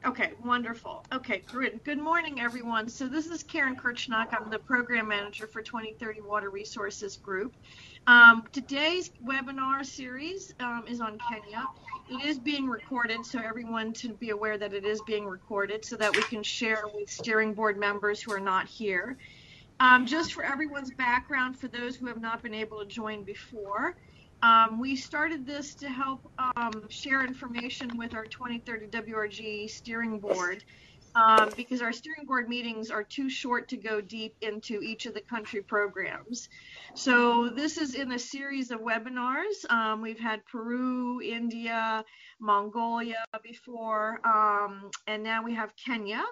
Okay, wonderful. Okay, great. Good morning, everyone. So this is Karen Kirchnock. I'm the program manager for 2030 Water Resources Group. Today's webinar series is on Kenya. It is being recorded, so everyone to be aware that it is being recorded so that we can share with steering board members who are not here. Just for everyone's background, for those who have not been able to join before, we started this to help share information with our 2030 WRG Steering Board because our steering board meetings are too short to go deep into each of the country programs. So this is in a series of webinars. We've had Peru, India, Mongolia before, and now we have Kenya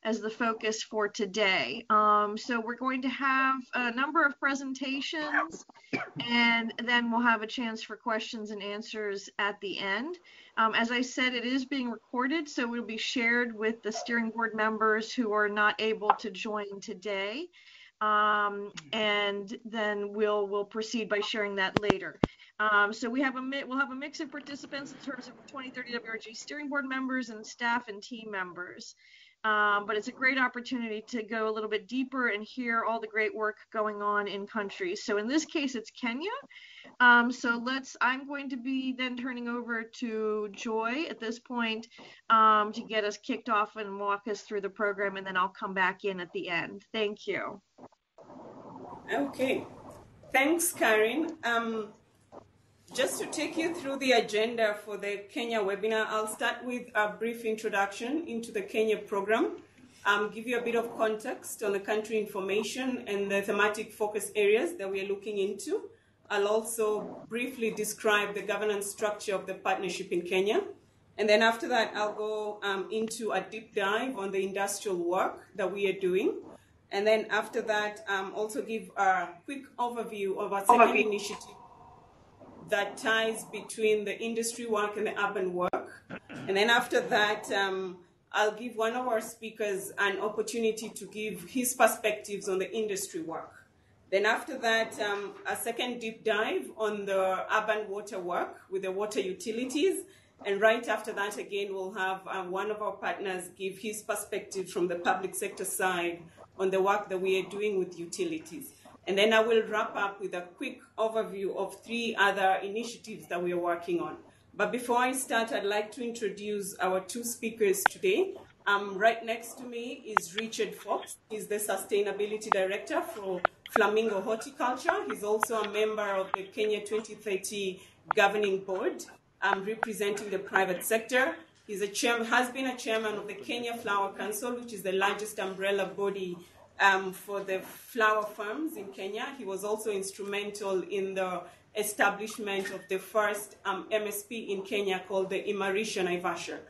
as the focus for today. So we're going to have a number of presentations, and then we'll have a chance for questions and answers at the end. As I said, it is being recorded, so it will be shared with the steering board members who are not able to join today. And then we'll proceed by sharing that later. So we'll have a mix of participants in terms of 2030 WRG steering board members and staff and team members. But it's a great opportunity to go a little bit deeper and hear all the great work going on in countries. So in this case, it's Kenya. I'm going to be then turning over to Joy at this point to get us kicked off and walk us through the program, and then I'll come back in at the end. Thank you. Okay, thanks, Karen. Just to take you through the agenda for the Kenya webinar, I'll start with a brief introduction into the Kenya program, give you a bit of context on the country information and the thematic focus areas that we are looking into. I'll also briefly describe the governance structure of the partnership in Kenya. And then after that, I'll go into a deep dive on the industrial work that we are doing. And then after that, also give a quick overview of our second initiative that ties between the industry work and the urban work. And then after that, I'll give one of our speakers an opportunity to give his perspectives on the industry work. Then after that, a second deep dive on the urban water work with the water utilities. And right after that, again, we'll have one of our partners give his perspective from the public sector side on the work that we are doing with utilities. And then I will wrap up with a quick overview of 3 other initiatives that we are working on. But before I start, I'd like to introduce our 2 speakers today. Right next to me is Richard Fox. He's the Sustainability Director for Flamingo Horticulture. He's also a member of the Kenya 2030 Governing Board, representing the private sector. He's has been a chairman of the Kenya Flower Council, which is the largest umbrella body for the flower farms in Kenya. He was also instrumental in the establishment of the first MSP in Kenya called the Imarisha Naivasha.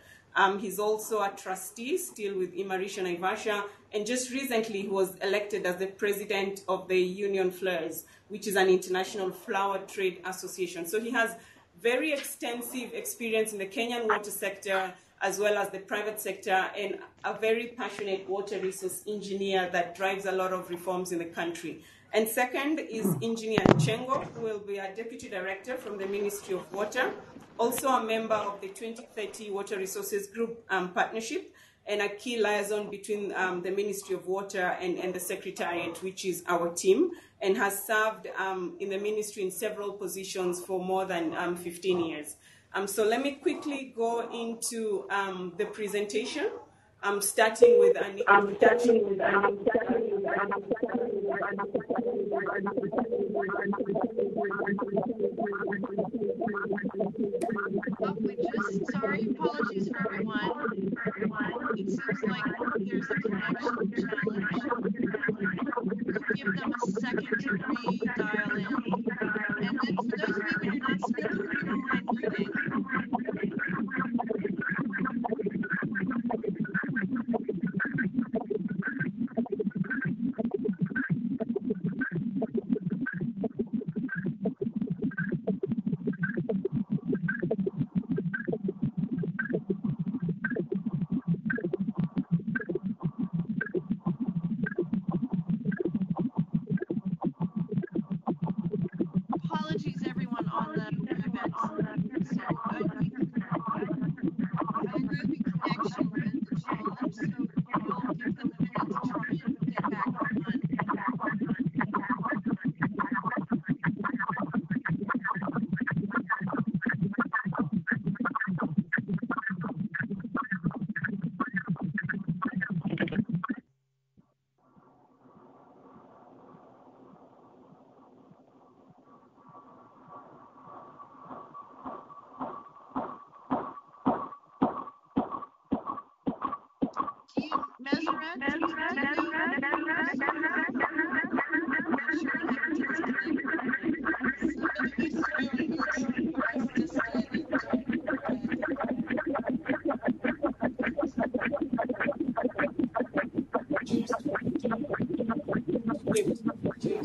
He's also a trustee still with Imarisha Naivasha, and just recently he was elected as the president of the Union Fleurs, which is an international flower trade association. So he has very extensive experience in the Kenyan water sector, as well as the private sector, and a very passionate water resource engineer that drives a lot of reforms in the country. And second is Engineer Chengo, who will be a deputy director from the Ministry of Water, also a member of the 2030 Water Resources Group partnership, and a key liaison between the Ministry of Water and the Secretariat, which is our team, and has served in the ministry in several positions for more than 15 years. So let me quickly go into the presentation. I'm starting with an Sorry, apologies for everyone. It seems like there's a connection challenge. Give them a second to redial in. And then for those of you who do not speak, if you don't mind muting. Apologies, everyone, on the event. So I have a groovy connection with you, Meseret.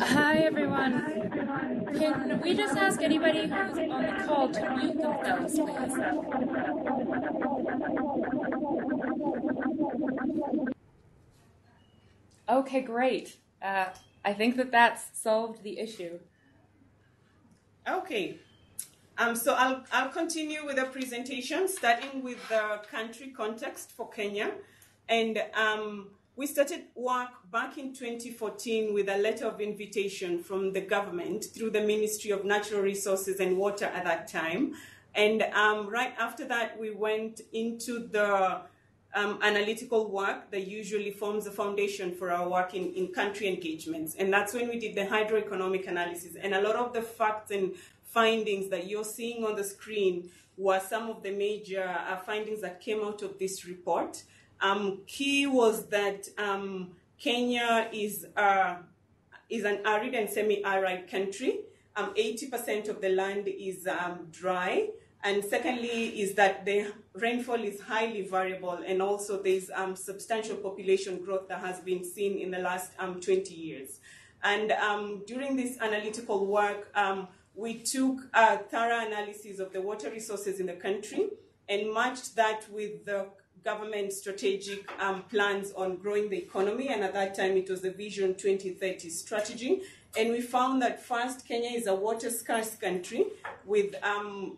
Hi, everyone. Can we just ask anybody who's on the call to mute themselves, please? Okay, great. I think that's solved the issue. Okay. So I'll continue with the presentation, starting with the country context for Kenya. And we started work back in 2014 with a letter of invitation from the government through the Ministry of Natural Resources and Water at that time. And right after that, we went into the analytical work that usually forms the foundation for our work in country engagements. And that's when we did the hydroeconomic analysis. And a lot of the facts and findings that you're seeing on the screen were some of the major findings that came out of this report. Key was that Kenya is an arid and semi-arid country. 80% of the land is dry. And secondly is that the rainfall is highly variable, and also there's substantial population growth that has been seen in the last 20 years. And during this analytical work, we took a thorough analysis of the water resources in the country and matched that with the government strategic plans on growing the economy. And at that time, it was the Vision 2030 strategy. And we found that first, Kenya is a water-scarce country with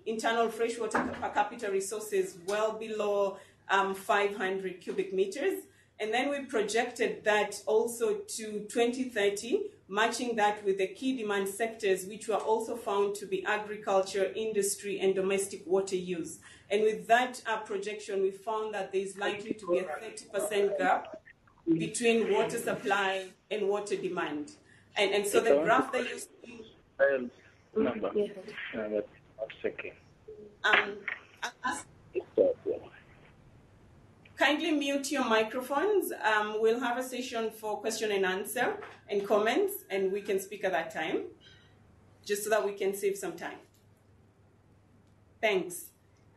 internal freshwater per capita resources well below 500 cubic meters. And then we projected that also to 2030, matching that with the key demand sectors, which were also found to be agriculture, industry, and domestic water use. And with that projection, we found that there is likely to be a 30% gap between water supply and water demand. And so the graph that you see... Number. That's second. Kindly mute your microphones. We'll have a session for question and answer and comments, and we can speak at that time, just so that we can save some time. Thanks.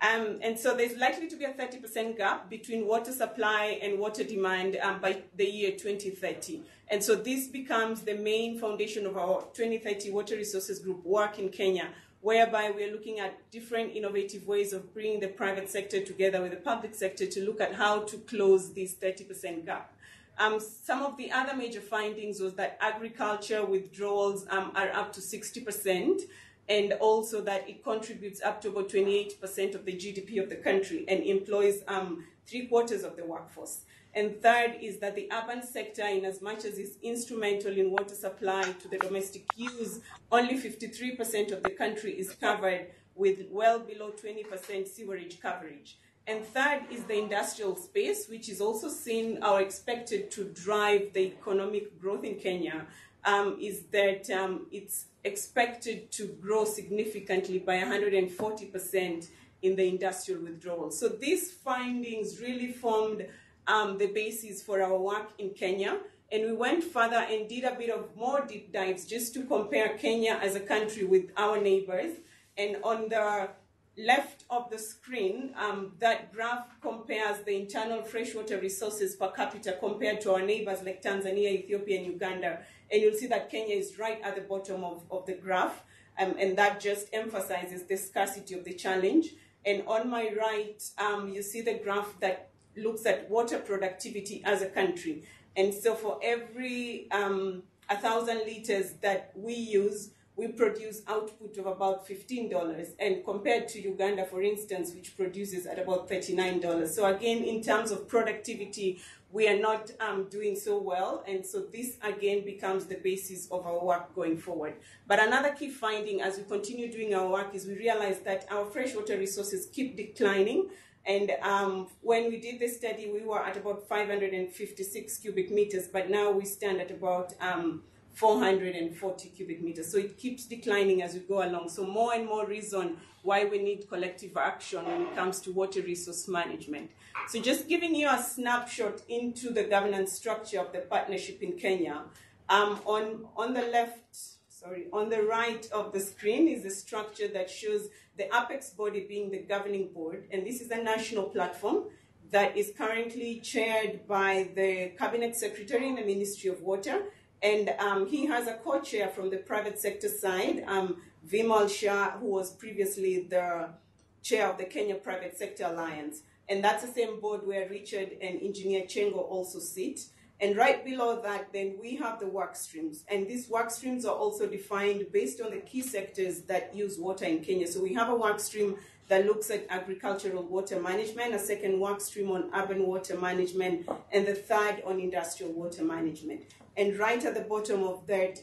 And so there's likely to be a 30% gap between water supply and water demand by the year 2030. And so this becomes the main foundation of our 2030 Water Resources Group work in Kenya, whereby we're looking at different innovative ways of bringing the private sector together with the public sector to look at how to close this 30% gap. Some of the other major findings was that agriculture withdrawals are up to 60%, and also that it contributes up to about 28% of the GDP of the country and employs 3/4 of the workforce. And third is that the urban sector, in as much as it's instrumental in water supply to the domestic use, only 53% of the country is covered, with well below 20% sewerage coverage. And third is the industrial space, which is also seen or expected to drive the economic growth in Kenya, is that it's expected to grow significantly by 140% in the industrial withdrawal. So these findings really formed the basis for our work in Kenya. And we went further and did a bit of more deep dives just to compare Kenya as a country with our neighbors. And on the left of the screen, that graph compares the internal freshwater resources per capita compared to our neighbors like Tanzania, Ethiopia, and Uganda. And you'll see that Kenya is right at the bottom of the graph. And that just emphasizes the scarcity of the challenge. And on my right, you see the graph that looks at water productivity as a country. And so for every 1,000 liters that we use, we produce output of about $15. And compared to Uganda, for instance, which produces at about $39. So again, in terms of productivity, we are not doing so well. And so this again becomes the basis of our work going forward. But another key finding as we continue doing our work is we realize that our freshwater resources keep declining. And when we did this study, we were at about 556 cubic meters, but now we stand at about 440 cubic meters. So it keeps declining as we go along. So more and more reason why we need collective action when it comes to water resource management. So just giving you a snapshot into the governance structure of the partnership in Kenya. On the left, on the right of the screen is the structure that shows the apex body being the governing board. And this is a national platform that is currently chaired by the Cabinet Secretary in the Ministry of Water. And he has a co-chair from the private sector side, Vimal Shah, who was previously the chair of the Kenya Private Sector Alliance. And that's the same board where Richard and Engineer Chengo also sit. And right below that, then we have the work streams. And these work streams are also defined based on the key sectors that use water in Kenya. So we have a work stream that looks at agricultural water management, a second work stream on urban water management, and the third on industrial water management. And right at the bottom of that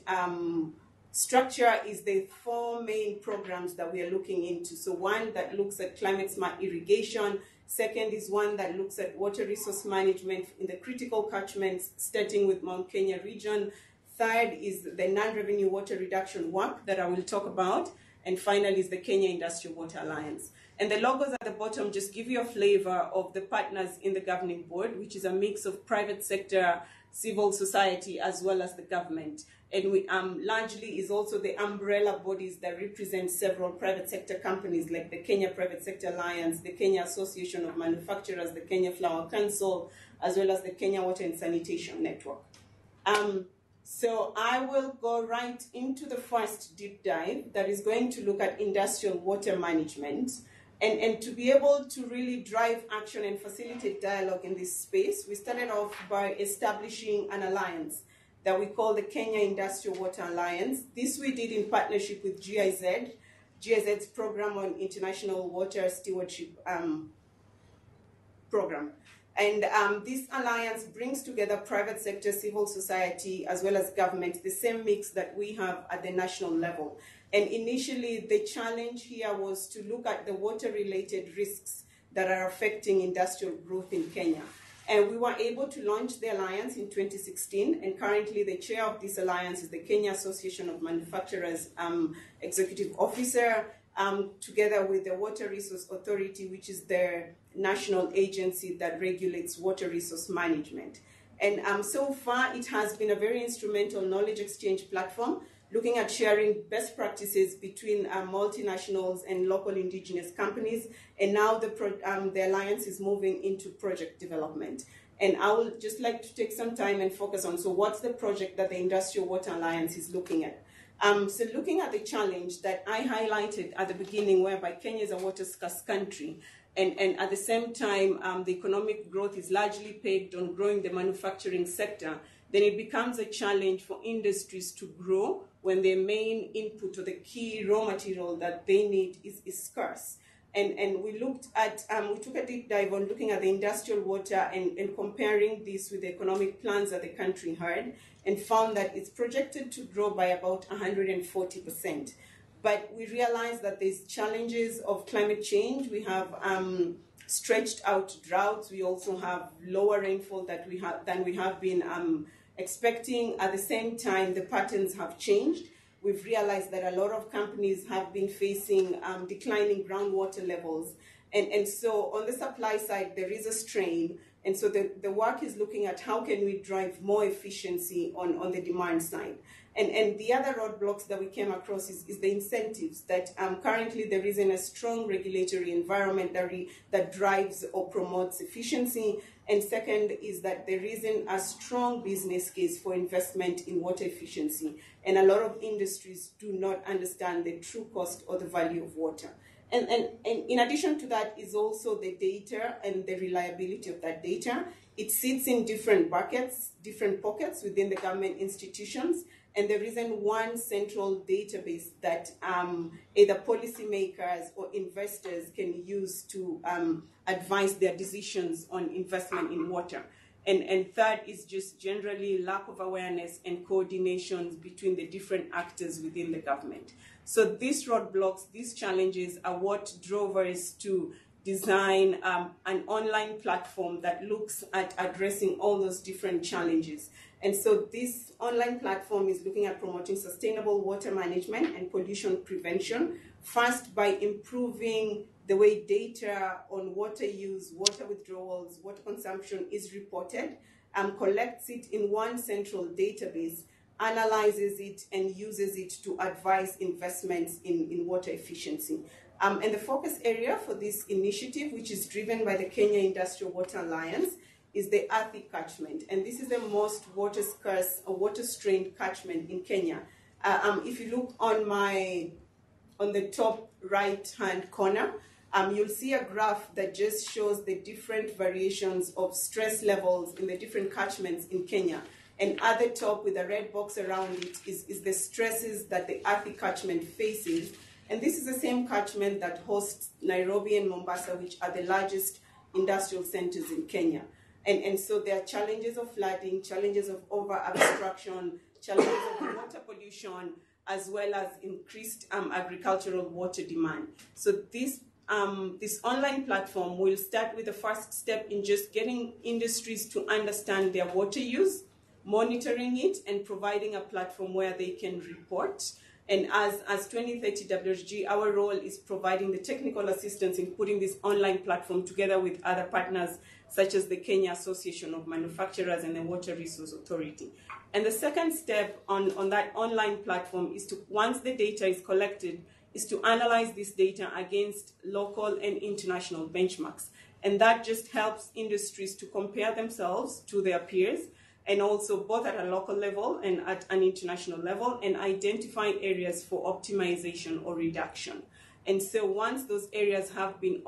structure is the 4 main programs that we are looking into. So one that looks at climate smart irrigation. Second is one that looks at water resource management in the critical catchments, starting with Mount Kenya region. Third is the non-revenue water reduction work that I will talk about. And finally is the Kenya Industrial Water Alliance. And the logos at the bottom just give you a flavor of the partners in the governing board, which is a mix of private sector, civil society, as well as the government. And we largely is also the umbrella bodies that represent several private sector companies like the Kenya Private Sector Alliance, the Kenya Association of Manufacturers, the Kenya Flower Council, as well as the Kenya Water and Sanitation Network. So I will go right into the first deep dive that is going to look at industrial water management. And to be able to really drive action and facilitate dialogue in this space, we started off by establishing an alliance that we call the Kenya Industrial Water Alliance. This we did in partnership with GIZ's program on international water stewardship program. And this alliance brings together private sector, civil society, as well as government, the same mix that we have at the national level. And initially, the challenge here was to look at the water-related risks that are affecting industrial growth in Kenya. And we were able to launch the alliance in 2016, and currently the chair of this alliance is the Kenya Association of Manufacturers Executive Officer, together with the Water Resource Authority, which is the national agency that regulates water resource management. And so far, it has been a very instrumental knowledge exchange platform, looking at sharing best practices between multinationals and local indigenous companies. And now the alliance is moving into project development. And I would just like to take some time and focus on, so what's the project that the Industrial Water Alliance is looking at? So looking at the challenge that I highlighted at the beginning, whereby Kenya is a water scarce country, and at the same time, the economic growth is largely pegged on growing the manufacturing sector, then it becomes a challenge for industries to grow when their main input or the key raw material that they need is scarce. And we looked at, we took a deep dive on looking at the industrial water and comparing this with the economic plans that the country had, and found that it's projected to grow by about 140%. But we realized that there's challenges of climate change. We have stretched out droughts. We also have lower rainfall than we have been expecting. At the same time, the patterns have changed. We've realized that a lot of companies have been facing declining groundwater levels. And so on the supply side, there is a strain. And so the work is looking at how can we drive more efficiency on the demand side. And the other roadblocks that we came across is the incentives that currently there isn't a strong regulatory environment that drives or promotes efficiency. And second is that there isn't a strong business case for investment in water efficiency. And a lot of industries do not understand the true cost or the value of water. And in addition to that is also the data and the reliability of that data. It sits in different buckets, different pockets within the government institutions, and there isn't one central database that either policymakers or investors can use to advise their decisions on investment in water. And third is just generally lack of awareness and coordination between the different actors within the government. So these roadblocks, these challenges are what drove us to design an online platform that looks at addressing all those different challenges. And so this online platform is looking at promoting sustainable water management and pollution prevention, first by improving the way data on water use, water withdrawals, water consumption is reported, collects it in one central database, analyzes it, and uses it to advise investments in water efficiency. And the focus area for this initiative, which is driven by the Kenya Industrial Water Alliance, is the Athi catchment. And this is the most water scarce or water strained catchment in Kenya. If you look on the top right-hand corner, you'll see a graph that just shows the different variations of stress levels in the different catchments in Kenya. And at the top with a red box around it is the stresses that the Athi catchment faces. And this is the same catchment that hosts Nairobi and Mombasa, which are the largest industrial centers in Kenya. And so there are challenges of flooding, challenges of over-abstraction, challenges of water pollution, as well as increased agricultural water demand. So this online platform will start with the first step in just getting industries to understand their water use, monitoring it, and providing a platform where they can report. And as 2030 WRG, our role is providing the technical assistance in putting this online platform together with other partners, such as the Kenya Association of Manufacturers and the Water Resource Authority. And the second step on that online platform is to, once the data is collected, is to analyze this data against local and international benchmarks. And that just helps industries to compare themselves to their peers, and also both at a local level and at an international level, and identify areas for optimization or reduction. And so once those areas have been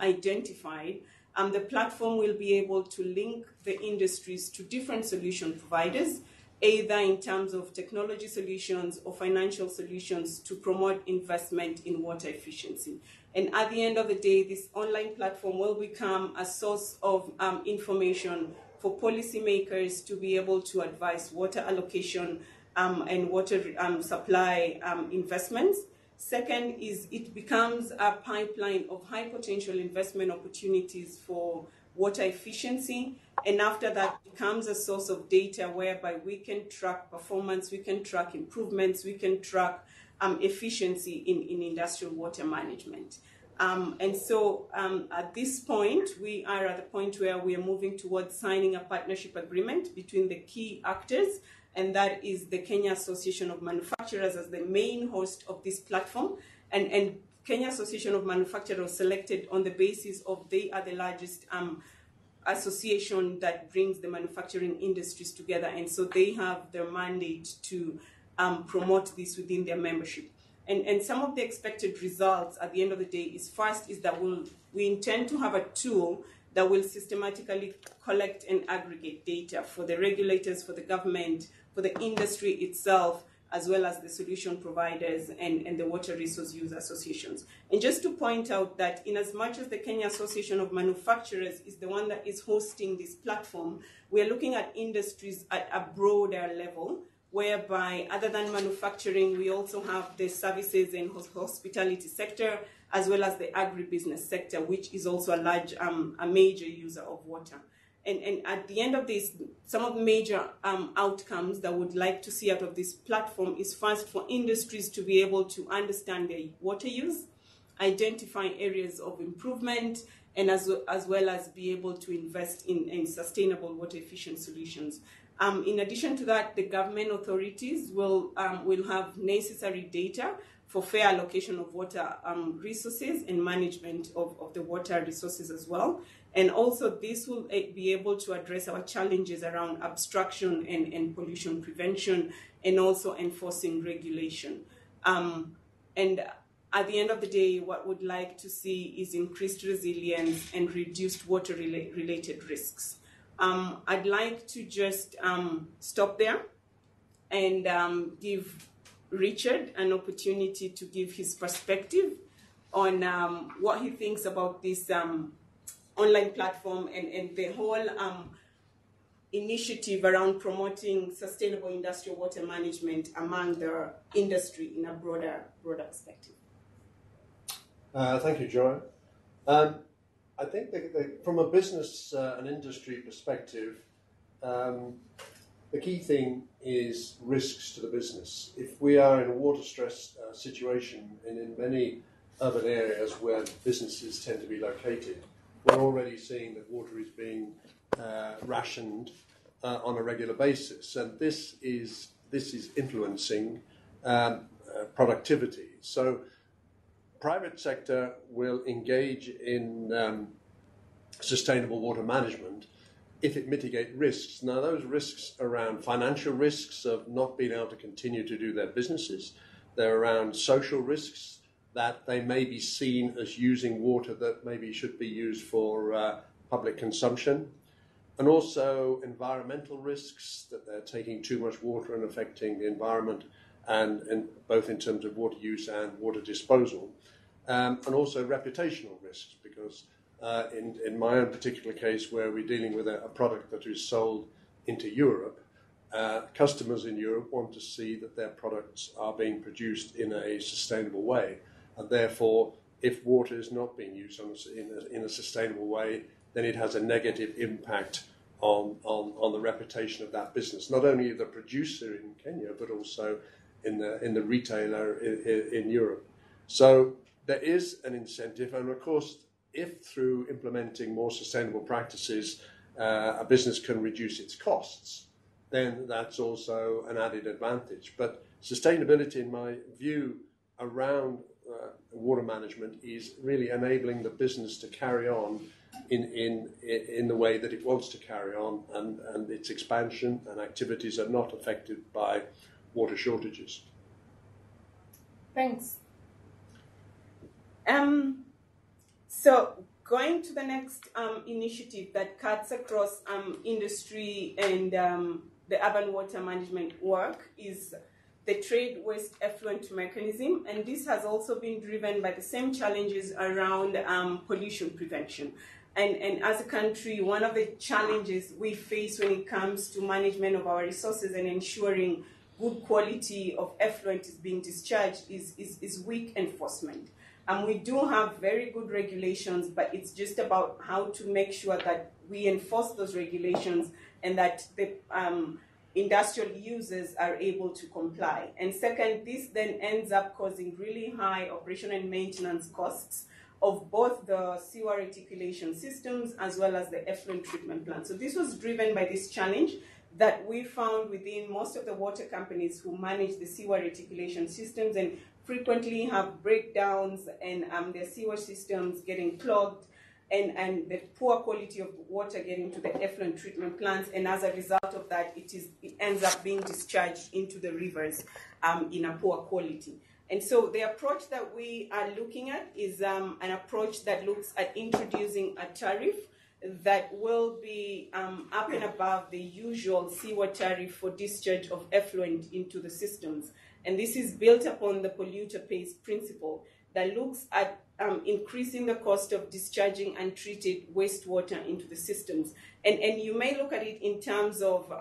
identified, the platform will be able to link the industries to different solution providers, either in terms of technology solutions or financial solutions to promote investment in water efficiency. And at the end of the day, this online platform will become a source of information for policymakers to be able to advise water allocation and water supply investments. Second is it becomes a pipeline of high potential investment opportunities for water efficiency. And after that, it becomes a source of data whereby we can track performance, we can track improvements, we can track efficiency in industrial water management. And so at this point, we are at the point where we are moving towards signing a partnership agreement between the key actors, and that is the Kenya Association of Manufacturers as the main host of this platform. And Kenya Association of Manufacturers was selected on the basis of they are the largest association that brings the manufacturing industries together. And so they have their mandate to promote this within their membership. And some of the expected results at the end of the day is, first is that we intend to have a tool that will systematically collect and aggregate data for the regulators, for the government, for the industry itself, as well as the solution providers and the water resource user associations. And just to point out that in as much as the Kenya Association of Manufacturers is the one that is hosting this platform, we are looking at industries at a broader level, whereby other than manufacturing, we also have the services and hospitality sector, as well as the agribusiness sector, which is also a major user of water. And at the end of this, some of the major outcomes that would like to see out of this platform is, first, for industries to be able to understand their water use, identify areas of improvement, and as well as be able to invest in sustainable water efficient solutions. In addition to that, the government authorities will have necessary data for fair allocation of water resources and management of the water resources as well. And also this will be able to address our challenges around abstraction and pollution prevention, and also enforcing regulation. And at the end of the day, what we'd like to see is increased resilience and reduced water-related risks. I'd like to just stop there and give Richard an opportunity to give his perspective on what he thinks about this online platform and the whole initiative around promoting sustainable industrial water management among the industry in a broader perspective. Thank you, Joanne. I think from a business and industry perspective, the key thing is risks to the business. If we are in a water stress situation, and in many urban areas where businesses tend to be located, we're already seeing that water is being rationed on a regular basis, and this is influencing productivity. So private sector will engage in sustainable water management if it mitigate risks. Now, those risks around financial risks of not being able to continue to do their businesses. They're around social risks, that they may be seen as using water that maybe should be used for public consumption. And also environmental risks, that they're taking too much water and affecting the environment, and both in terms of water use and water disposal. And also reputational risks, because in my own particular case, where we're dealing with a product that is sold into Europe, customers in Europe want to see that their products are being produced in a sustainable way. And therefore, if water is not being used in a sustainable way, then it has a negative impact on the reputation of that business, not only the producer in Kenya, but also in the retailer in Europe. So there is an incentive, and of course, if through implementing more sustainable practices, a business can reduce its costs, then that's also an added advantage. But sustainability, in my view, around water management is really enabling the business to carry on in the way that it wants to carry on, and its expansion and activities are not affected by water shortages. Thanks. So going to the next initiative that cuts across industry and the urban water management work is the trade waste effluent mechanism, and this has also been driven by the same challenges around pollution prevention. And as a country, one of the challenges we face when it comes to management of our resources and ensuring good quality of effluent is being discharged is weak enforcement. And we do have very good regulations, but it's just about how to make sure that we enforce those regulations and that the industrial users are able to comply. And second, this then ends up causing really high operation and maintenance costs of both the sewer reticulation systems as well as the effluent treatment plant. So this was driven by this challenge that we found within most of the water companies who manage the sewer reticulation systems, and frequently have breakdowns and their sewer systems getting clogged, and the poor quality of water getting to the effluent treatment plants, and as a result of that, it ends up being discharged into the rivers in a poor quality. And so the approach that we are looking at is an approach that looks at introducing a tariff that will be up and above the usual sewer tariff for discharge of effluent into the systems. And this is built upon the polluter pays principle that looks at increasing the cost of discharging untreated wastewater into the systems. And you may look at it in terms of,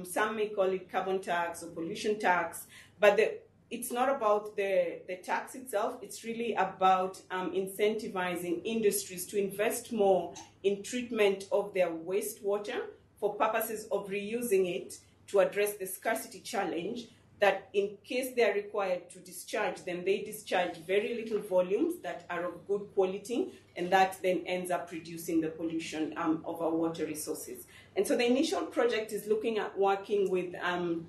some may call it carbon tax or pollution tax, but it's not about the tax itself. It's really about incentivizing industries to invest more in treatment of their wastewater for purposes of reusing it to address the scarcity challenge, that in case they are required to discharge, then they discharge very little volumes that are of good quality, and that then ends up reducing the pollution of our water resources. And so the initial project is looking at working with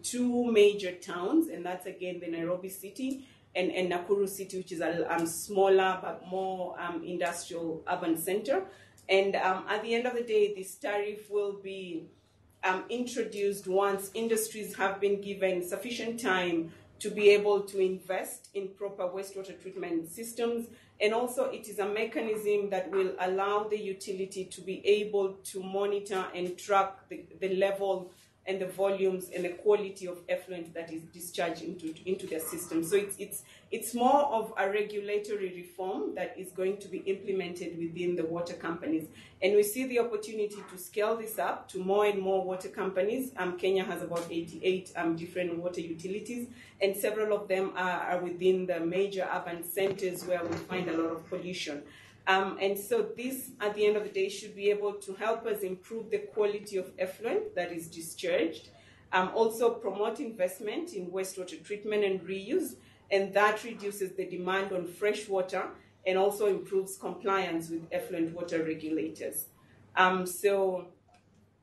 two major towns, and that's again the Nairobi city and Nakuru city, which is a smaller but more industrial urban center. And at the end of the day, this tariff will be introduced once industries have been given sufficient time to be able to invest in proper wastewater treatment systems. And also it is a mechanism that will allow the utility to be able to monitor and track the level and the volumes and the quality of effluent that is discharged into their system. So it's more of a regulatory reform that is going to be implemented within the water companies. And we see the opportunity to scale this up to more and more water companies. Kenya has about 88 different water utilities, and several of them are within the major urban centers where we find a lot of pollution. And so this, at the end of the day, should be able to help us improve the quality of effluent that is discharged, also promote investment in wastewater treatment and reuse, and that reduces the demand on fresh water and also improves compliance with effluent water regulators. So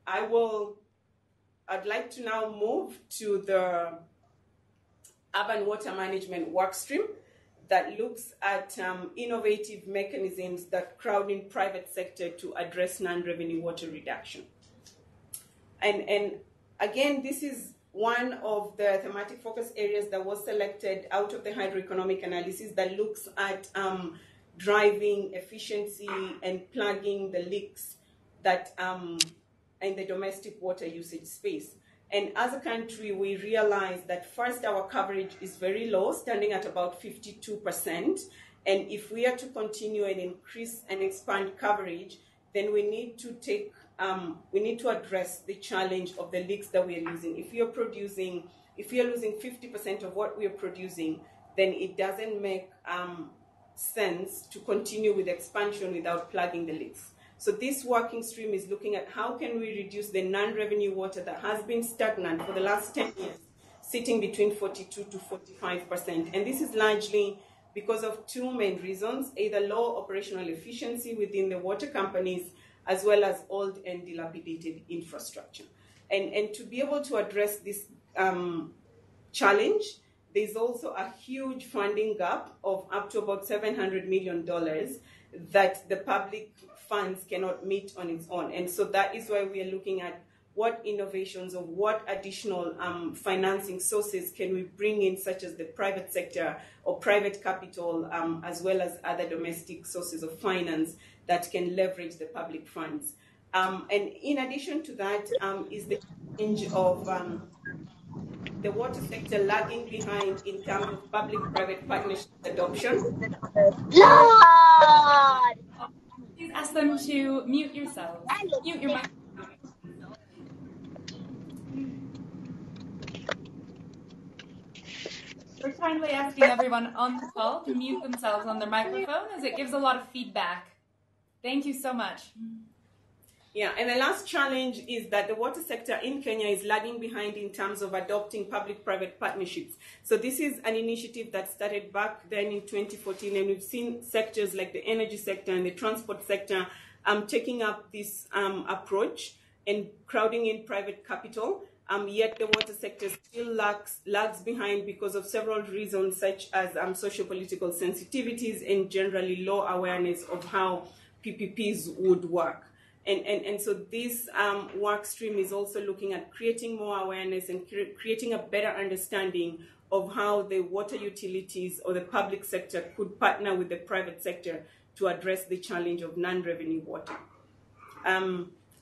I'd like to now move to the urban water management workstream that looks at innovative mechanisms that crowd in private sector to address non-revenue water reduction. And again, this is one of the thematic focus areas that was selected out of the hydroeconomic analysis that looks at driving efficiency and plugging the leaks that in the domestic water usage space. And as a country, we realize that first, our coverage is very low, standing at about 52%. And if we are to continue and increase and expand coverage, then we need to address the challenge of the leaks that we are using. If you're losing 50% of what we are producing, then it doesn't make sense to continue with expansion without plugging the leaks. So this working stream is looking at how can we reduce the non-revenue water that has been stagnant for the last 10 years, sitting between 42 to 45%. And this is largely because of two main reasons, either low operational efficiency within the water companies, as well as old and dilapidated infrastructure. And to be able to address this challenge, there's also a huge funding gap of up to about $700 million that the public funds cannot meet on its own. And so that is why we are looking at what innovations or what additional financing sources can we bring in, such as the private sector or private capital, as well as other domestic sources of finance that can leverage the public funds. And in addition to that is the challenge of the water sector lagging behind in terms of public-private partnership adoption. Lord! Please ask them to mute yourselves. Mute your mic. We're kindly asking everyone on the call to mute themselves on their microphone, as it gives a lot of feedback. Thank you so much. Yeah, and the last challenge is that the water sector in Kenya is lagging behind in terms of adopting public-private partnerships. So this is an initiative that started back then in 2014, and we've seen sectors like the energy sector and the transport sector taking up this approach and crowding in private capital. Yet the water sector still lags behind because of several reasons, such as socio-political sensitivities and generally low awareness of how PPPs would work. And so this work stream is also looking at creating more awareness and creating a better understanding of how the water utilities or the public sector could partner with the private sector to address the challenge of non-revenue water.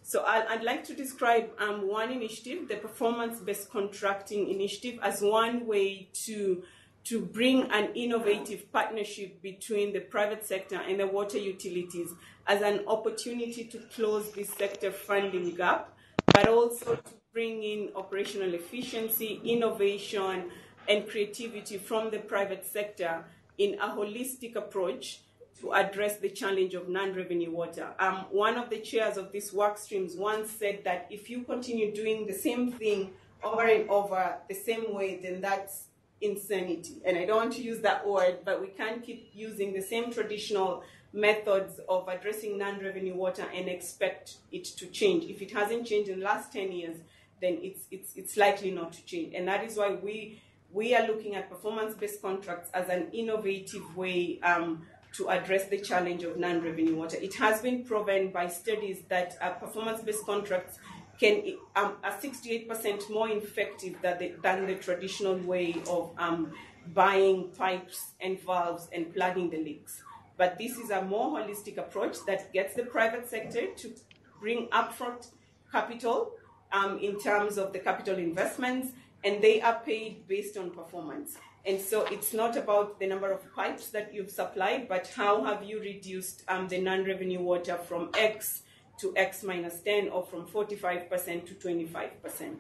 So I'd like to describe one initiative, the Performance-Based Contracting initiative, as one way to bring an innovative partnership between the private sector and the water utilities as an opportunity to close this sector funding gap, but also to bring in operational efficiency, innovation, and creativity from the private sector in a holistic approach to address the challenge of non-revenue water. One of the chairs of these work streams once said that if you continue doing the same thing over and over the same way, then that's insanity. And I don't want to use that word, but we can't keep using the same traditional methods of addressing non-revenue water and expect it to change. If it hasn't changed in the last 10 years, then it's likely not to change. And that is why we are looking at performance-based contracts as an innovative way to address the challenge of non-revenue water. It has been proven by studies that performance-based contracts are 68% more effective than the traditional way of buying pipes and valves and plugging the leaks. But this is a more holistic approach that gets the private sector to bring upfront capital in terms of the capital investments, and they are paid based on performance. And so it's not about the number of pipes that you've supplied, but how have you reduced the non-revenue water from X to X minus 10, or from 45% to 25%.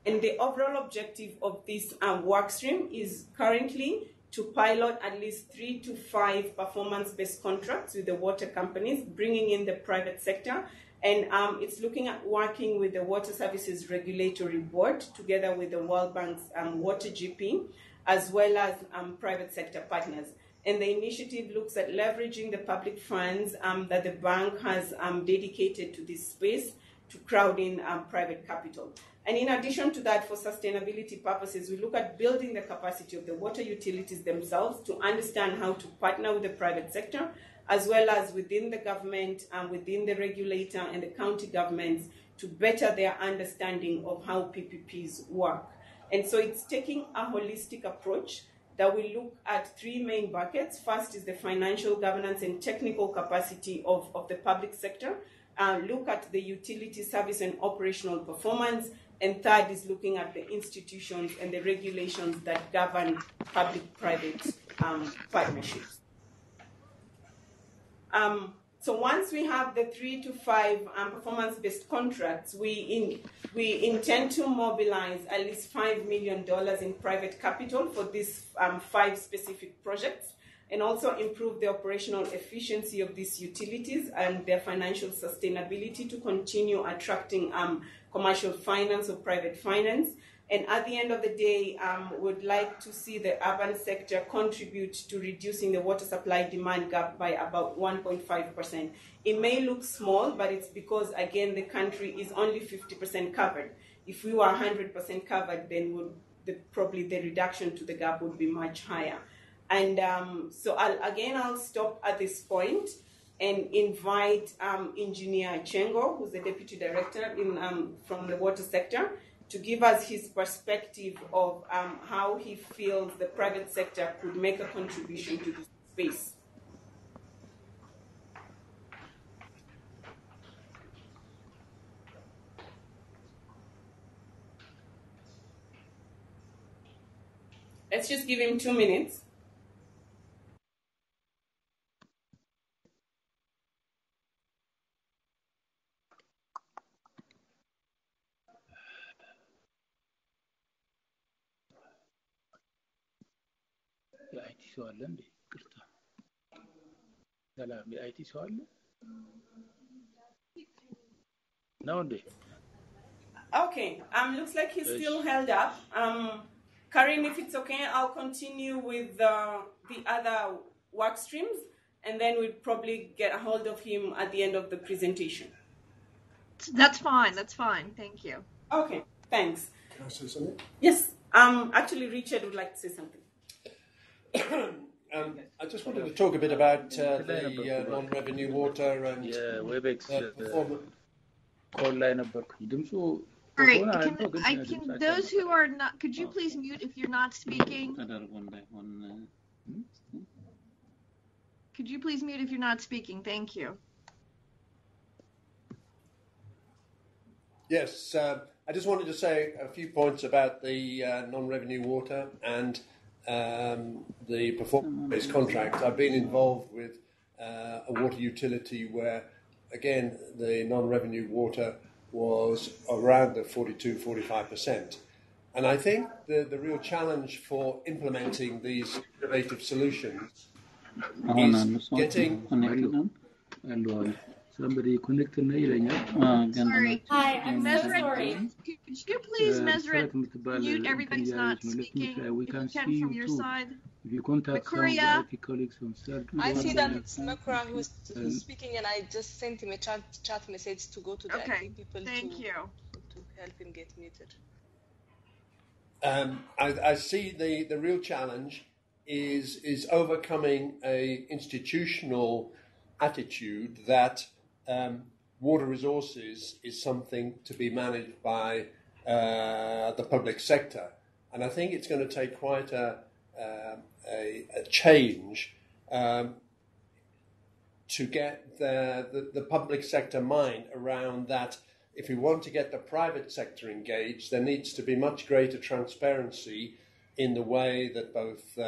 And the overall objective of this work stream is currently to pilot at least 3 to 5 performance-based contracts with the water companies, bringing in the private sector. And it's looking at working with the Water Services Regulatory Board, together with the World Bank's Water GP, as well as private sector partners. And the initiative looks at leveraging the public funds that the bank has dedicated to this space to crowd in private capital. And in addition to that, for sustainability purposes, we look at building the capacity of the water utilities themselves to understand how to partner with the private sector, as well as within the government, within the regulator and the county governments, to better their understanding of how PPPs work. And so it's taking a holistic approach that will look at 3 main buckets. First is the financial governance and technical capacity of the public sector. Look at the utility service and operational performance. And third is looking at the institutions and the regulations that govern public-private partnerships. So once we have the 3 to 5 performance-based contracts, we intend to mobilize at least $5 million in private capital for these 5 specific projects, and also improve the operational efficiency of these utilities and their financial sustainability to continue attracting commercial finance or private finance. And at the end of the day, would like to see the urban sector contribute to reducing the water supply demand gap by about 1.5%. It may look small, but it's because, again, the country is only 50% covered. If we were 100% covered, then probably the reduction to the gap would be much higher. And so I'll stop at this point and invite Engineer Chengo, who's the Deputy Director from the water sector, to give us his perspective of how he feels the private sector could make a contribution to this space. Let's just give him 2 minutes. سؤال لم قلته لا بأيتي سؤال no. Okay, looks like he's still held up. Kareem, if it's okay, I'll continue with the other work streams, and then we'll probably get a hold of him at the end of the presentation. That's fine, thank you. Okay, thanks. Can I say something? Yes, actually Richard would like to say something. I just wanted to talk a bit about the non-revenue water and those who are not, could you please mute if you're not speaking? Could you please mute if you're not speaking? Thank you. Yes, I just wanted to say a few points about the non-revenue water and the performance-based contract. I've been involved with a water utility where, again, the non-revenue water was around the 42-45%. And I think the real challenge for implementing these innovative solutions is getting... Somebody connected me. Sorry. Hi, I'm so sorry. Could you please, Mesrit, mute everybody's not speaking? We can see you from your too. side. If you contact some IT colleagues on cell, I see that it's Makura who's speaking, and I just sent him a chat message to go to the IT people to help him get muted. I see the real challenge is overcoming a institutional attitude that water resources is something to be managed by the public sector. And I think it's going to take quite a change to get the public sector mind around that. If we want to get the private sector engaged, there needs to be much greater transparency in the way that both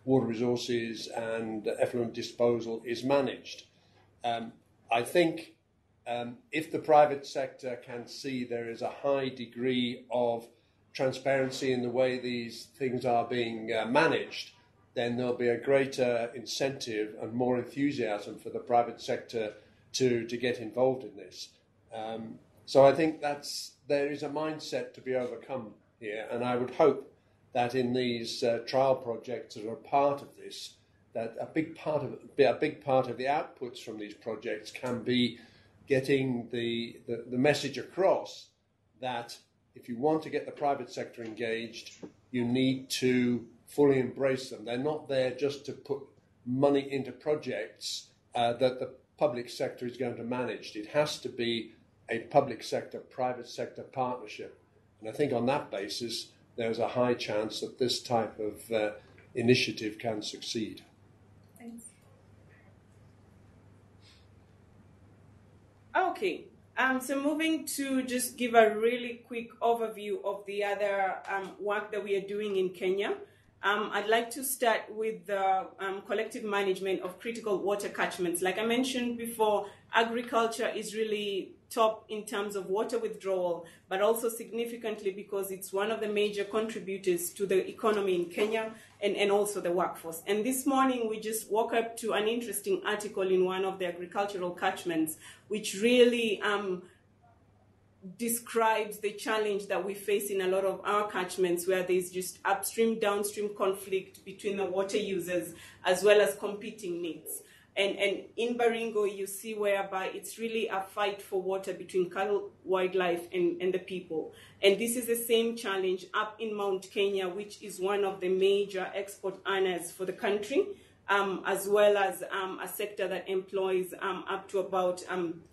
water resources and effluent disposal is managed. I think if the private sector can see there is a high degree of transparency in the way these things are being managed, then there'll be a greater incentive and more enthusiasm for the private sector to get involved in this. So I think there is a mindset to be overcome here, and I would hope that in these trial projects that are part of this, that a big part of the outputs from these projects can be getting the message across that if you want to get the private sector engaged, you need to fully embrace them. They're not there just to put money into projects that the public sector is going to manage. It has to be a public sector, private sector partnership. And I think on that basis, there's a high chance that this type of initiative can succeed. Thanks. Okay, so moving to just give a really quick overview of the other work that we are doing in Kenya. I'd like to start with the collective management of critical water catchments. Like I mentioned before, agriculture is really top in terms of water withdrawal, but also significantly because it's one of the major contributors to the economy in Kenya and also the workforce. And this morning we just woke up to an interesting article in one of the agricultural catchments, which really describes the challenge that we face in a lot of our catchments, where there's just upstream, downstream conflict between the water users as well as competing needs. And in Baringo, you see whereby it's really a fight for water between cattle, wildlife, and the people. And this is the same challenge up in Mount Kenya, which is one of the major export earners for the country, as well as a sector that employs up to about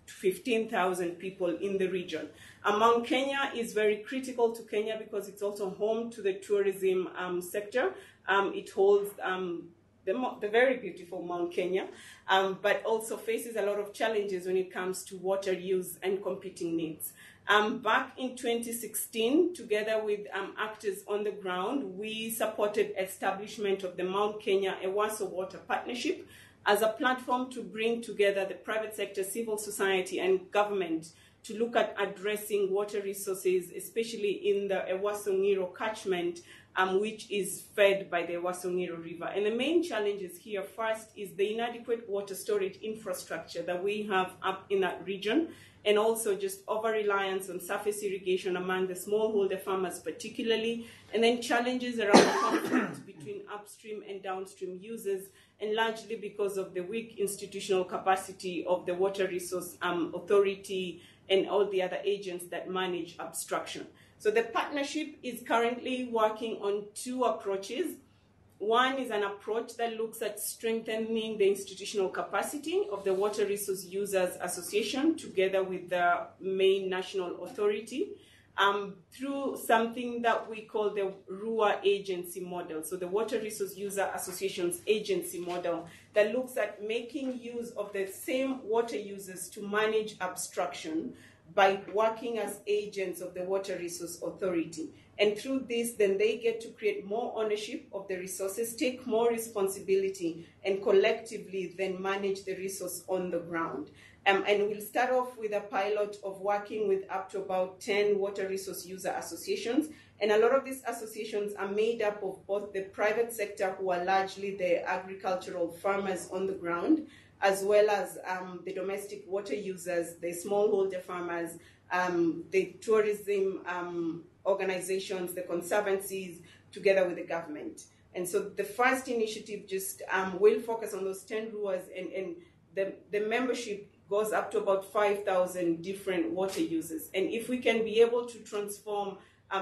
15,000 people in the region. Mount Kenya is very critical to Kenya because it's also home to the tourism sector. It holds the very beautiful Mount Kenya, but also faces a lot of challenges when it comes to water use and competing needs. Back in 2016, together with actors on the ground, we supported establishment of the Mount Kenya Ewaso Water Partnership as a platform to bring together the private sector, civil society, and government to look at addressing water resources, especially in the Ewaso Ngiro catchment, which is fed by the Ewaso Ngiro River. And the main challenges here first is the inadequate water storage infrastructure that we have up in that region, and also just over-reliance on surface irrigation among the smallholder farmers particularly, and then challenges around conflict between upstream and downstream users, and largely because of the weak institutional capacity of the Water Resource Authority and all the other agents that manage abstraction. So the partnership is currently working on two approaches. One is an approach that looks at strengthening the institutional capacity of the Water Resource Users Association together with the main national authority through something that we call the RUA agency model. So the Water Resource User Association's agency model that looks at making use of the same water users to manage abstraction by working as agents of the Water Resource Authority. And through this, then they get to create more ownership of the resources, take more responsibility, and collectively then manage the resource on the ground. And we'll start off with a pilot of working with up to about 10 water resource user associations. And a lot of these associations are made up of both the private sector, who are largely the agricultural farmers on the ground, as well as the domestic water users, the smallholder farmers, the tourism organizations, the conservancies, together with the government. And so the first initiative just will focus on those 10 RUAs, and the membership goes up to about 5,000 different water users. And if we can be able to transform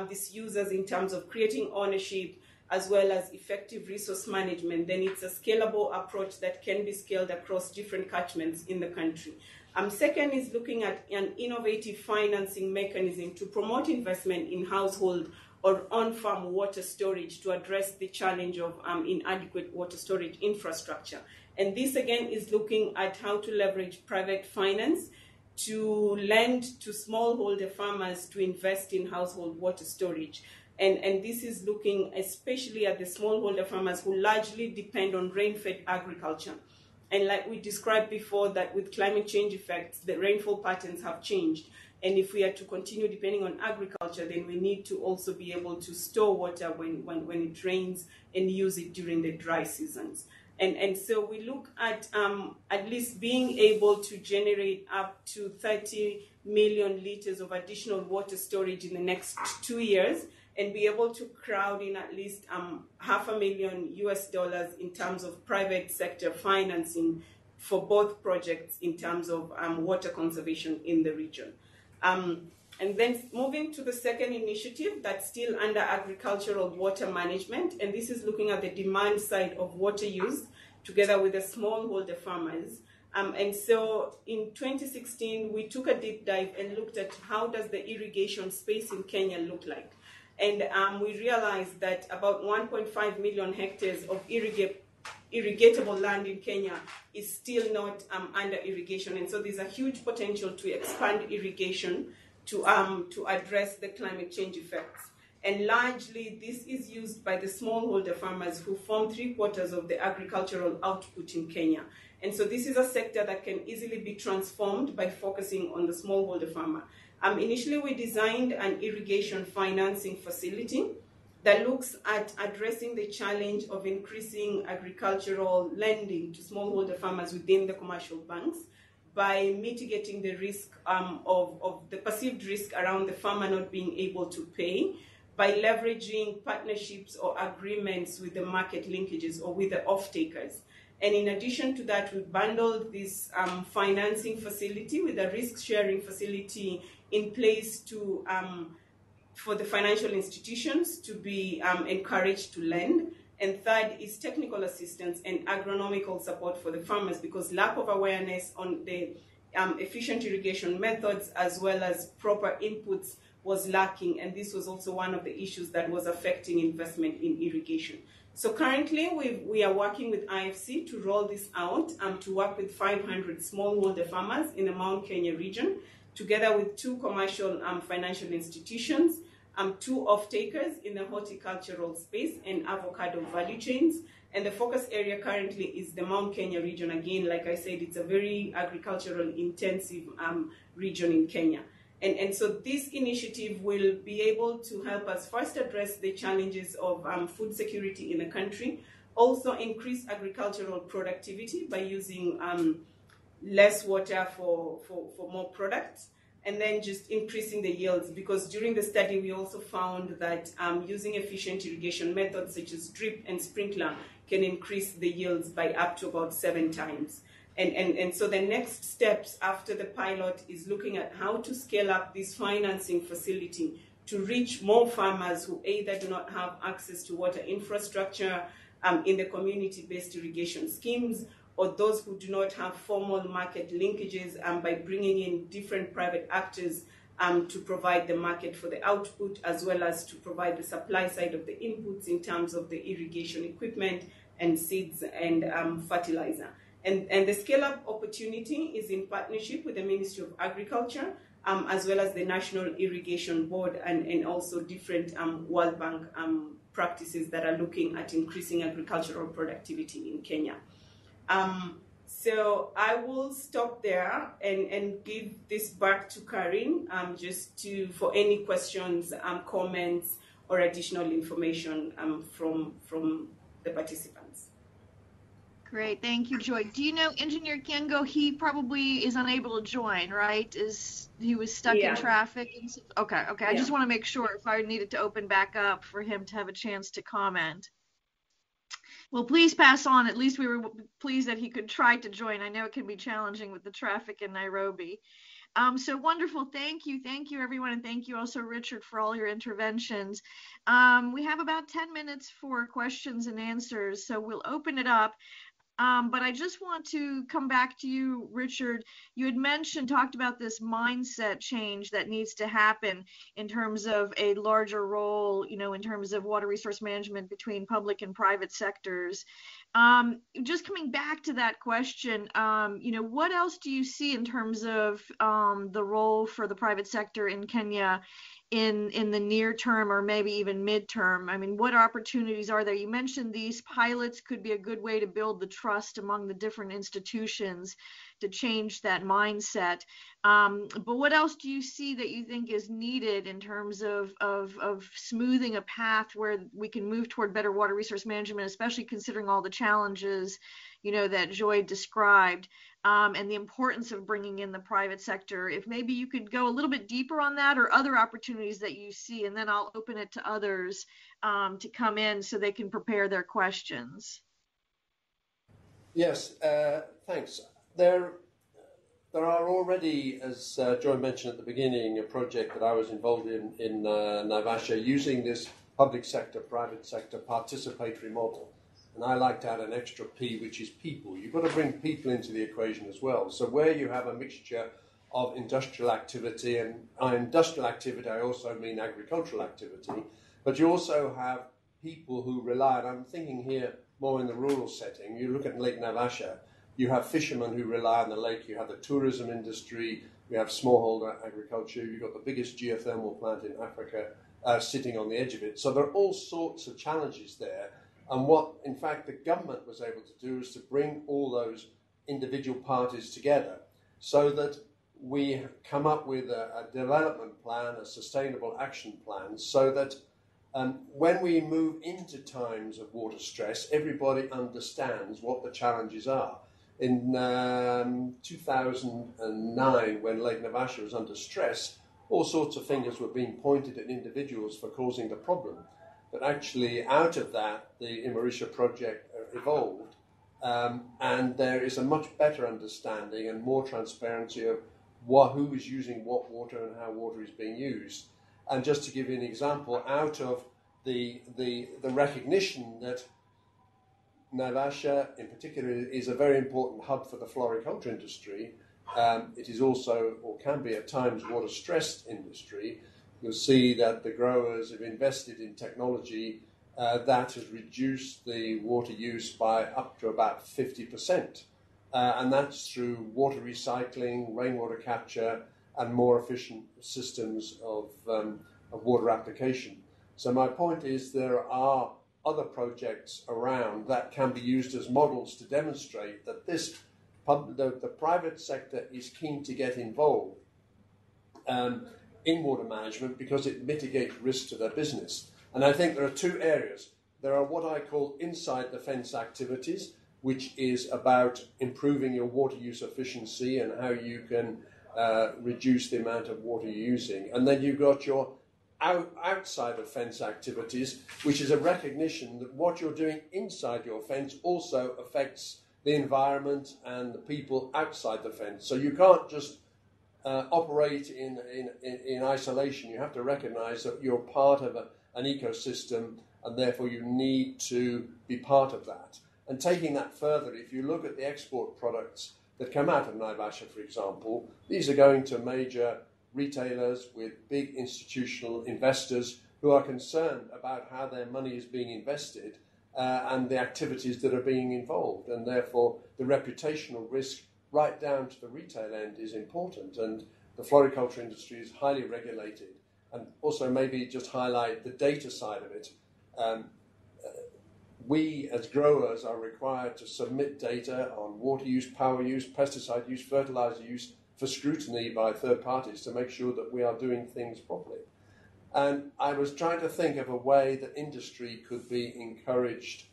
these users in terms of creating ownership, as well as effective resource management, then it's a scalable approach that can be scaled across different catchments in the country. Second is looking at an innovative financing mechanism to promote investment in household or on-farm water storage to address the challenge of inadequate water storage infrastructure. And this again is looking at how to leverage private finance to lend to smallholder farmers to invest in household water storage. And this is looking especially at the smallholder farmers who largely depend on rain-fed agriculture. And like we described before, that with climate change effects, the rainfall patterns have changed. And if we are to continue depending on agriculture, then we need to also be able to store water when it rains and use it during the dry seasons. And so we look at least being able to generate up to 30 million liters of additional water storage in the next 2 years, and be able to crowd in at least $500,000 in terms of private sector financing for both projects in terms of water conservation in the region. And then moving to the second initiative that's still under agricultural water management, and this is looking at the demand side of water use together with the smallholder farmers. And so in 2016, we took a deep dive and looked at how does the irrigation space in Kenya look like. And we realized that about 1.5 million hectares of irrigatable land in Kenya is still not under irrigation. And so there's a huge potential to expand irrigation to address the climate change effects. And largely, this is used by the smallholder farmers who form 3/4 of the agricultural output in Kenya. And so this is a sector that can easily be transformed by focusing on the smallholder farmer. Initially, we designed an irrigation financing facility that looks at addressing the challenge of increasing agricultural lending to smallholder farmers within the commercial banks by mitigating the risk of the perceived risk around the farmer not being able to pay, by leveraging partnerships or agreements with the market linkages or with the off-takers. And in addition to that, we bundled this financing facility with a risk-sharing facility in place to for the financial institutions to be encouraged to lend. And third is technical assistance and agronomical support for the farmers, because lack of awareness on the efficient irrigation methods as well as proper inputs was lacking, and this was also one of the issues that was affecting investment in irrigation. So currently we are working with IFC to roll this out to work with 500 smallholder farmers in the Mount Kenya region, together with 2 commercial financial institutions, 2 off-takers in the horticultural space and avocado value chains. And the focus area currently is the Mount Kenya region. Again, like I said, it's a very agricultural intensive region in Kenya. And so this initiative will be able to help us first address the challenges of food security in the country, also increase agricultural productivity by using less water for more products, and then just increasing the yields, because during the study we also found that using efficient irrigation methods such as drip and sprinkler can increase the yields by up to about 7 times. And so the next steps after the pilot is looking at how to scale up this financing facility to reach more farmers who either do not have access to water infrastructure in the community-based irrigation schemes, or those who do not have formal market linkages, by bringing in different private actors to provide the market for the output, as well as to provide the supply side of the inputs in terms of the irrigation equipment and seeds and fertilizer. And the scale-up opportunity is in partnership with the Ministry of Agriculture, as well as the National Irrigation Board, and also different World Bank practices that are looking at increasing agricultural productivity in Kenya. So I will stop there and give this back to Kareem just for any questions, comments, or additional information from the participants. Great, thank you, Joy. Do you know Engineer Kengo? He probably is unable to join, right? He was stuck in traffic? Okay. Yeah. I just want to make sure if I needed to open back up for him to have a chance to comment. Well, please pass on. At least we were pleased that he could try to join. I know it can be challenging with the traffic in Nairobi. So wonderful. Thank you, everyone. And thank you also, Richard, for all your interventions. We have about 10 minutes for questions and answers, so we'll open it up. But I just want to come back to you, Richard. You had talked about this mindset change that needs to happen in terms of a larger role, in terms of water resource management between public and private sectors. Just coming back to that question, what else do you see in terms of the role for the private sector in Kenya in the near term or maybe even midterm? I mean, what opportunities are there? You mentioned these pilots could be a good way to build the trust among the different institutions to change that mindset. But what else do you see that you think is needed in terms of smoothing a path where we can move toward better water resource management, especially considering all the challenges, that Joy described, and the importance of bringing in the private sector? If maybe you could go a little bit deeper on that, or other opportunities that you see, and then I'll open it to others to come in so they can prepare their questions. Yes, thanks. There are already, as Joy mentioned at the beginning, a project that I was involved in Naivasha using this public sector, private sector participatory model. And I like to add an extra P, which is people. You've got to bring people into the equation as well. So where you have a mixture of industrial activity, and industrial activity, I also mean agricultural activity, but you also have people who rely, and I'm thinking here more in the rural setting. You look at Lake Naivasha, you have fishermen who rely on the lake, you have the tourism industry, you have smallholder agriculture, you've got the biggest geothermal plant in Africa sitting on the edge of it. So there are all sorts of challenges there. And what, in fact, the government was able to do is to bring all those individual parties together so that we come up with a development plan, a sustainable action plan, so that when we move into times of water stress, everybody understands what the challenges are. In 2009, when Lake Naivasha was under stress, all sorts of fingers were being pointed at individuals for causing the problem. But actually, out of that, the Mauritia project evolved, and there is a much better understanding and more transparency of who is using what water and how water is being used. And just to give you an example, out of the recognition that Naivasha, in particular, is a very important hub for the floriculture industry, it is also, or can be at times, water-stressed industry. You'll see that the growers have invested in technology that has reduced the water use by up to about 50%. And that's through water recycling, rainwater capture, and more efficient systems of water application. So my point is there are other projects around that can be used as models to demonstrate that the private sector is keen to get involved in water management because it mitigates risk to their business. And I think there are two areas. There are what I call inside the fence activities, which is about improving your water use efficiency and how you can reduce the amount of water you're using. And then you've got your outside the fence activities, which is a recognition that what you're doing inside your fence also affects the environment and the people outside the fence. So you can't just operate in isolation. You have to recognize that you're part of an ecosystem, and therefore you need to be part of that. And taking that further, if you look at the export products that come out of Naivasha, for example, these are going to major retailers with big institutional investors who are concerned about how their money is being invested and the activities that are being involved. And therefore, the reputational risk right down to the retail end is important. And the floriculture industry is highly regulated. And also maybe just highlight the data side of it. We, as growers, are required to submit data on water use, power use, pesticide use, fertilizer use for scrutiny by third parties to make sure that we are doing things properly. And I was trying to think of a way that industry could be encouraged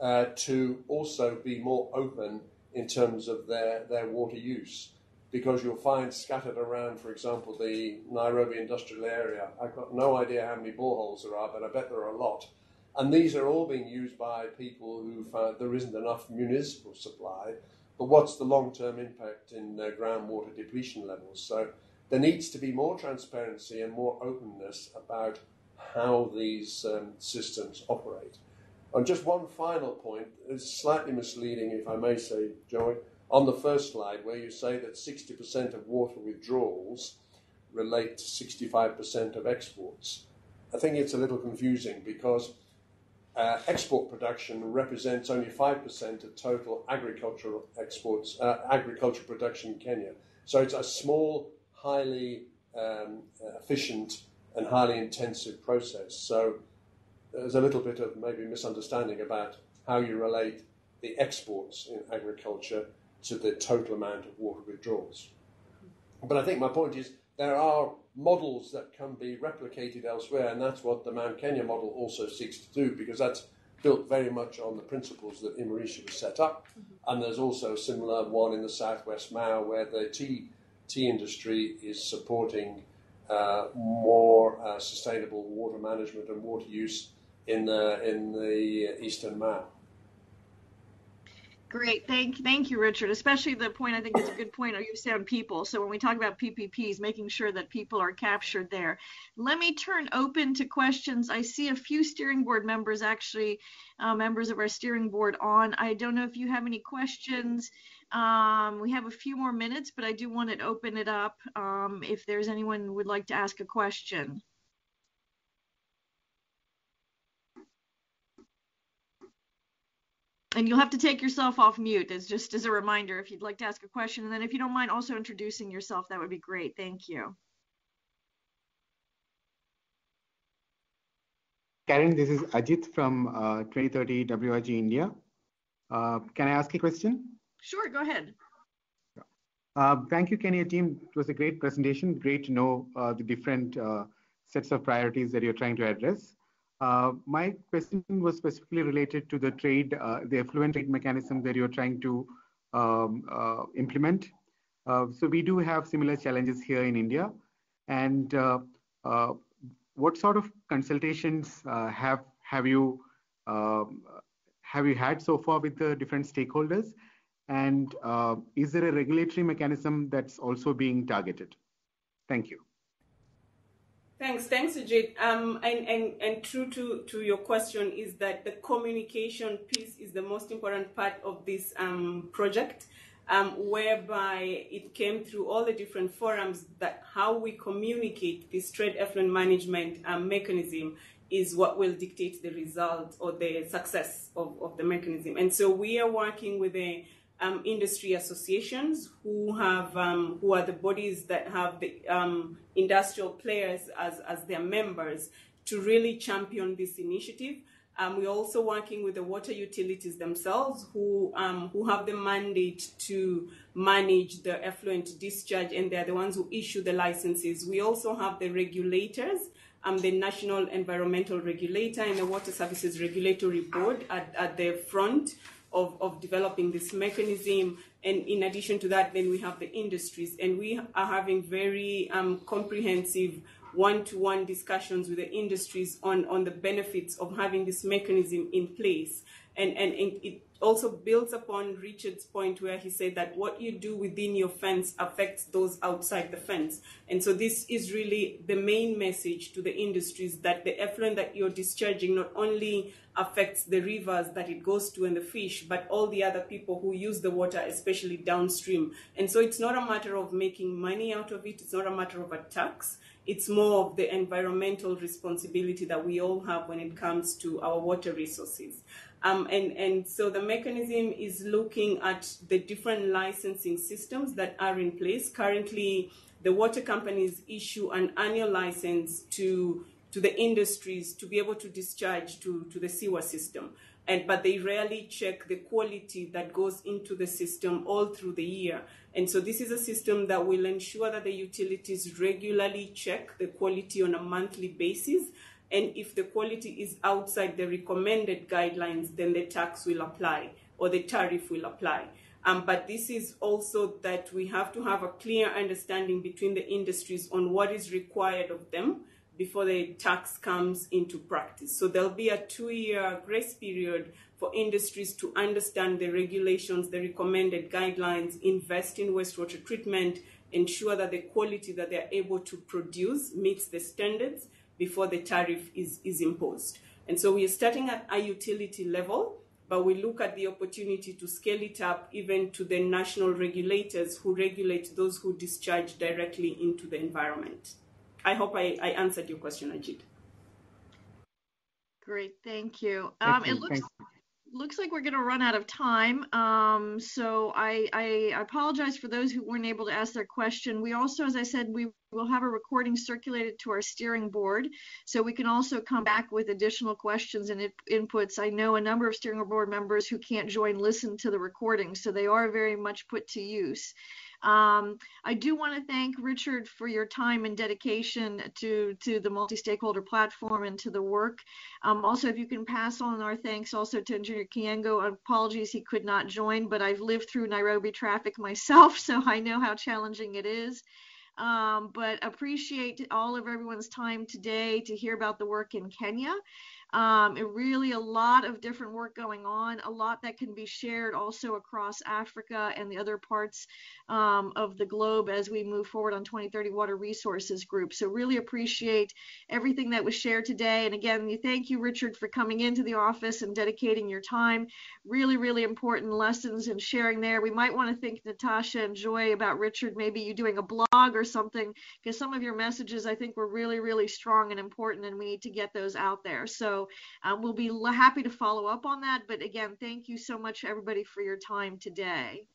to also be more open in terms of their water use. Because you'll find scattered around, for example, the Nairobi industrial area, I've got no idea how many boreholes there are, but I bet there are a lot. And these are all being used by people who found there isn't enough municipal supply. But what's the long-term impact in groundwater depletion levels? So there needs to be more transparency and more openness about how these systems operate. And just one final point, it's slightly misleading, if I may say, Joey, on the first slide where you say that 60% of water withdrawals relate to 65% of exports. I think it's a little confusing because export production represents only 5% of total agricultural exports, agricultural production in Kenya. So it's a small, highly efficient and highly intensive process. So there's a little bit of maybe misunderstanding about how you relate the exports in agriculture to the total amount of water withdrawals. But I think my point is there are models that can be replicated elsewhere, and that's what the Mount Kenya model also seeks to do, because that's built very much on the principles that Imarisha was set up. And there's also a similar one in the southwest Mao where the tea industry is supporting more sustainable water management and water use in the eastern Mao. Great, thank you, Richard. Especially the point, I think is a good point you say on people. So when we talk about PPPs, making sure that people are captured there. Let me turn open to questions. I see a few steering board members, actually, members of our steering board on. I don't know if you have any questions. We have a few more minutes, but I do want to open it up if there's anyone who would like to ask a question. And you'll have to take yourself off mute as just as a reminder if you'd like to ask a question. And then if you don't mind also introducing yourself, that would be great. Thank you. Karen, this is Ajit from 2030 WRG India. Can I ask a question? Sure, go ahead. Thank you, Kenya team. It was a great presentation. Great to know the different sets of priorities that you're trying to address. My question was specifically related to the trade, the effluent trade mechanism that you're trying to implement. So we do have similar challenges here in India. And what sort of consultations have you had so far with the different stakeholders? And is there a regulatory mechanism that's also being targeted? Thank you. Thanks, Ajit. And true to your question is that the communication piece is the most important part of this project, whereby it came through all the different forums that how we communicate this trade effluent management mechanism is what will dictate the result or the success of the mechanism. And so we are working with the industry associations who are the bodies that have the industrial players as their members to really champion this initiative. We're also working with the water utilities themselves who have the mandate to manage the effluent discharge, and they're the ones who issue the licenses. We also have the regulators, the National Environmental Regulator and the Water Services Regulatory Board at the front of developing this mechanism. And in addition to that, then we have the industries, and we are having very comprehensive one-to-one discussions with the industries on the benefits of having this mechanism in place. And it also builds upon Richard's point where he said that what you do within your fence affects those outside the fence. And so this is really the main message to the industries, that the effluent that you're discharging not only affects the rivers that it goes to and the fish, but all the other people who use the water, especially downstream. And so it's not a matter of making money out of it. It's not a matter of a tax. It's more of the environmental responsibility that we all have when it comes to our water resources. And so the mechanism is looking at the different licensing systems that are in place. Currently, the water companies issue an annual license to the industries to be able to discharge to the sewer system. But they rarely check the quality that goes into the system all through the year. And so this is a system that will ensure that the utilities regularly check the quality on a monthly basis. And if the quality is outside the recommended guidelines, then the tax will apply or the tariff will apply. But this is also that we have to have a clear understanding between the industries on what is required of them before the tax comes into practice. So there'll be a 2-year grace period for industries to understand the regulations, the recommended guidelines, invest in wastewater treatment, ensure that the quality that they're able to produce meets the standards before the tariff is imposed. And so we are starting at a utility level, but we look at the opportunity to scale it up even to the national regulators who regulate those who discharge directly into the environment. I hope I answered your question, Ajit. Great, thank you. It looks like we're going to run out of time. So I apologize for those who weren't able to ask their question. We also, as I said, we we'll have a recording circulated to our steering board, so we can also come back with additional questions and inputs. I know a number of steering board members who can't join listen to the recording, so they are very much put to use. I do want to thank Richard for your time and dedication to the multi-stakeholder platform and to the work. Also, if you can pass on our thanks also to Engineer Kiango. Apologies he could not join, but I've lived through Nairobi traffic myself, so I know how challenging it is. But appreciate all of everyone's time today to hear about the work in Kenya. Really a lot of different work going on, a lot that can be shared also across Africa and the other parts of the globe as we move forward on 2030 Water Resources Group. So really appreciate everything that was shared today. And again, thank you, Richard, for coming into the office and dedicating your time. Really, really important lessons and sharing there. We might want to think, Natasha and Joy, about Richard, maybe you doing a blog or something, because some of your messages I think were really, really strong and important, and we need to get those out there. So we'll be happy to follow up on that. But again, thank you so much, everybody, for your time today.